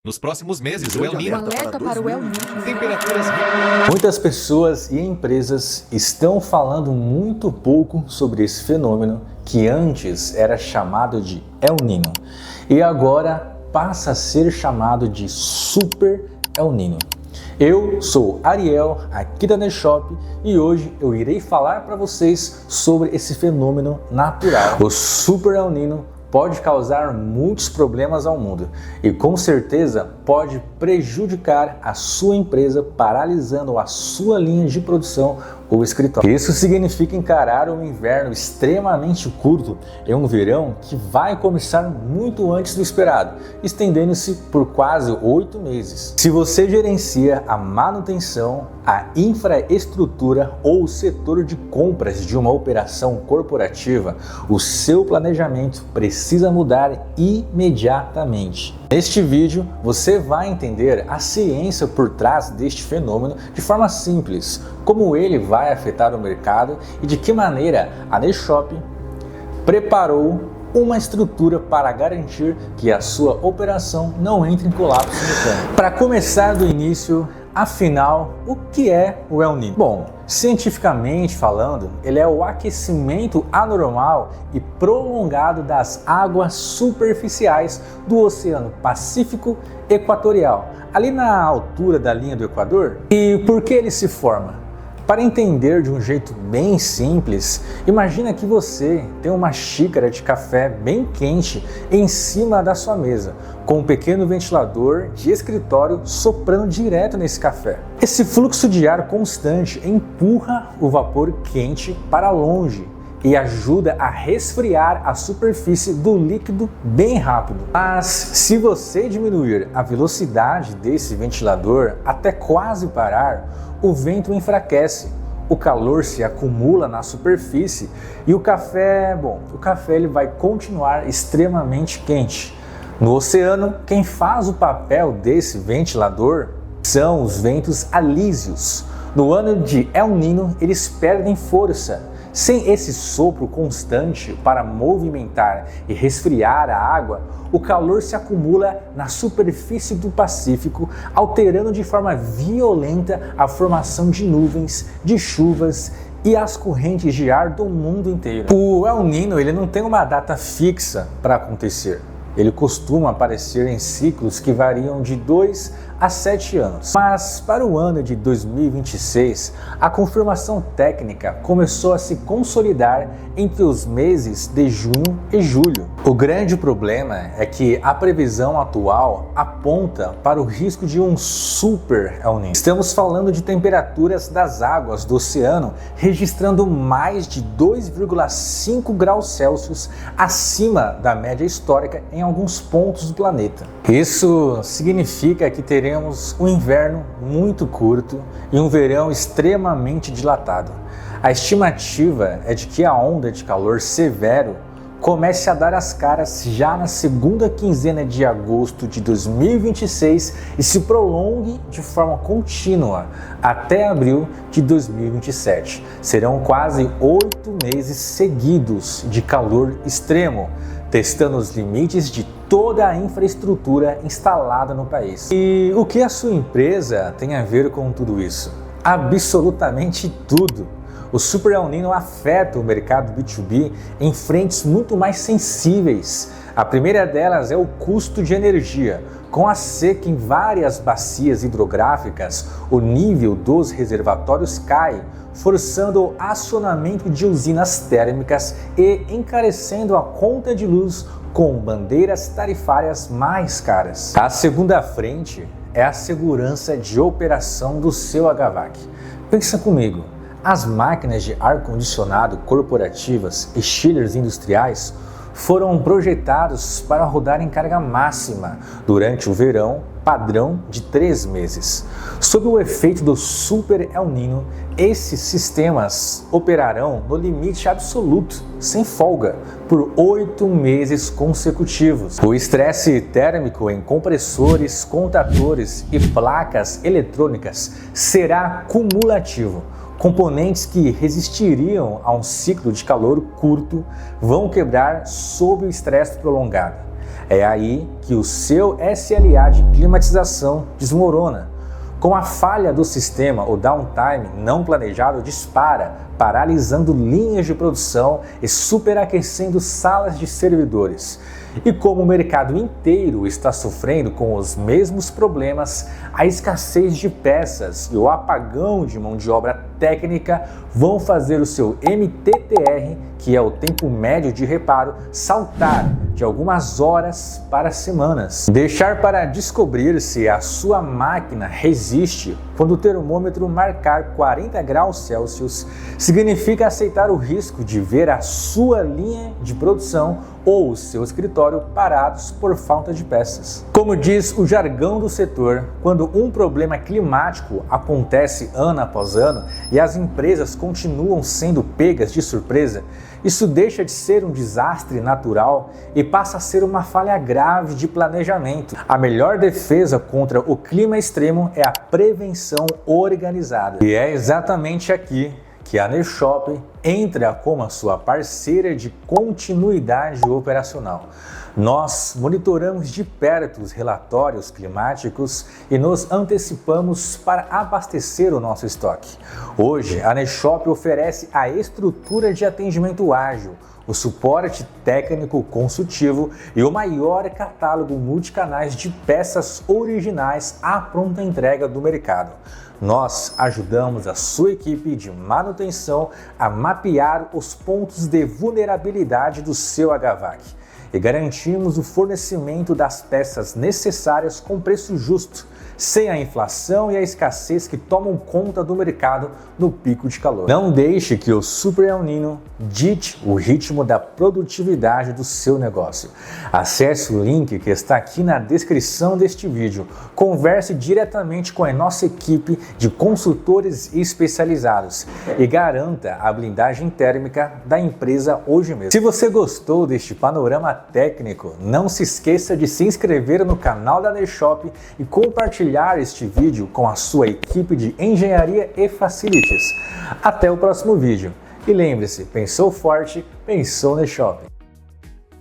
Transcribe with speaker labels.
Speaker 1: Nos próximos meses, o El Niño.
Speaker 2: Alerta para o El Niño.
Speaker 1: Temperaturas.
Speaker 3: Muitas pessoas e empresas estão falando muito pouco sobre esse fenômeno que antes era chamado de El Niño e agora passa a ser chamado de Super El Niño. Eu sou Ariel, aqui da NEShop, e hoje eu irei falar para vocês sobre esse fenômeno natural. O Super El Niño pode causar muitos problemas ao mundo e com certeza pode prejudicar a sua empresa, paralisando a sua linha de produção ou escritório. Isso significa encarar um inverno extremamente curto e um verão que vai começar muito antes do esperado, estendendo-se por quase 8 meses. Se você gerencia a manutenção, a infraestrutura ou o setor de compras de uma operação corporativa, o seu planejamento precisa mudar imediatamente. Neste vídeo, você vai entender a ciência por trás deste fenômeno de forma simples, como ele vai afetar o mercado e de que maneira a NEShop preparou uma estrutura para garantir que a sua operação não entre em colapso mecânico. Para começar do início, afinal, o que é o El Niño? Bom, cientificamente falando, ele é o aquecimento anormal e prolongado das águas superficiais do Oceano Pacífico Equatorial, ali na altura da linha do Equador. E por que ele se forma? Para entender de um jeito bem simples, imagina que você tem uma xícara de café bem quente em cima da sua mesa, com um pequeno ventilador de escritório soprando direto nesse café. Esse fluxo de ar constante empurra o vapor quente para longe e ajuda a resfriar a superfície do líquido bem rápido. Mas se você diminuir a velocidade desse ventilador até quase parar, o vento enfraquece, o calor se acumula na superfície e o café ele vai continuar extremamente quente. No oceano, quem faz o papel desse ventilador são os ventos alísios. No ano de El Niño, eles perdem força. Sem esse sopro constante para movimentar e resfriar a água, o calor se acumula na superfície do Pacífico, alterando de forma violenta a formação de nuvens, de chuvas e as correntes de ar do mundo inteiro. O El Niño ele não tem uma data fixa para acontecer. Ele costuma aparecer em ciclos que variam de 2 a 7 anos. Mas para o ano de 2026, a confirmação técnica começou a se consolidar entre os meses de junho e julho. O grande problema é que a previsão atual aponta para o risco de um Super El Niño. Estamos falando de temperaturas das águas do oceano registrando mais de 2,5 graus Celsius acima da média histórica em alguns pontos do planeta. Isso significa que teremos um inverno muito curto e um verão extremamente dilatado. A estimativa é de que a onda de calor severo comece a dar as caras já na segunda quinzena de agosto de 2026 e se prolongue de forma contínua até abril de 2027. Serão quase 8 meses seguidos de calor extremo, testando os limites de toda a infraestrutura instalada no país. E o que a sua empresa tem a ver com tudo isso? Absolutamente tudo. O Super El Niño afeta o mercado B2B em frentes muito mais sensíveis. A primeira delas é o custo de energia. Com a seca em várias bacias hidrográficas, o nível dos reservatórios cai, forçando o acionamento de usinas térmicas e encarecendo a conta de luz com bandeiras tarifárias mais caras. A segunda frente é a segurança de operação do seu HVAC. Pensa comigo. As máquinas de ar-condicionado corporativas e chillers industriais foram projetados para rodar em carga máxima durante o verão padrão de 3 meses. Sob o efeito do Super El Niño, esses sistemas operarão no limite absoluto, sem folga, por 8 meses consecutivos. O estresse térmico em compressores, contadores e placas eletrônicas será cumulativo. Componentes que resistiriam a um ciclo de calor curto vão quebrar sob o estresse prolongado. É aí que o seu SLA de climatização desmorona. Com a falha do sistema, o downtime não planejado dispara, paralisando linhas de produção e superaquecendo salas de servidores. E como o mercado inteiro está sofrendo com os mesmos problemas, a escassez de peças e o apagão de mão de obra técnica vão fazer o seu MTTR, que é o tempo médio de reparo, saltar de algumas horas para semanas. Deixar para descobrir se a sua máquina resiste quando o termômetro marcar 40 graus Celsius significa aceitar o risco de ver a sua linha de produção ou o seu escritório parados por falta de peças. Como diz o jargão do setor, quando um problema climático acontece ano após ano e as empresas continuam sendo pegas de surpresa, isso deixa de ser um desastre natural e passa a ser uma falha grave de planejamento. A melhor defesa contra o clima extremo é a prevenção organizada. E é exatamente aqui que a Neshop entra como a sua parceira de continuidade operacional. Nós monitoramos de perto os relatórios climáticos e nos antecipamos para abastecer o nosso estoque. Hoje, a Neshop oferece a estrutura de atendimento ágil, o suporte técnico consultivo e o maior catálogo multicanais de peças originais à pronta entrega do mercado. Nós ajudamos a sua equipe de manutenção a mapear os pontos de vulnerabilidade do seu HVAC e garantimos o fornecimento das peças necessárias com preço justo, sem a inflação e a escassez que tomam conta do mercado no pico de calor. Não deixe que o Super El Niño dite o ritmo da produtividade do seu negócio. Acesse o link que está aqui na descrição deste vídeo. Converse diretamente com a nossa equipe de consultores especializados e garanta a blindagem térmica da empresa hoje mesmo. Se você gostou deste panorama técnico, não se esqueça de se inscrever no canal da Neshop e compartilhar este vídeo com a sua equipe de engenharia e facilities. Até o próximo vídeo. E lembre-se, pensou forte, pensou Neshop.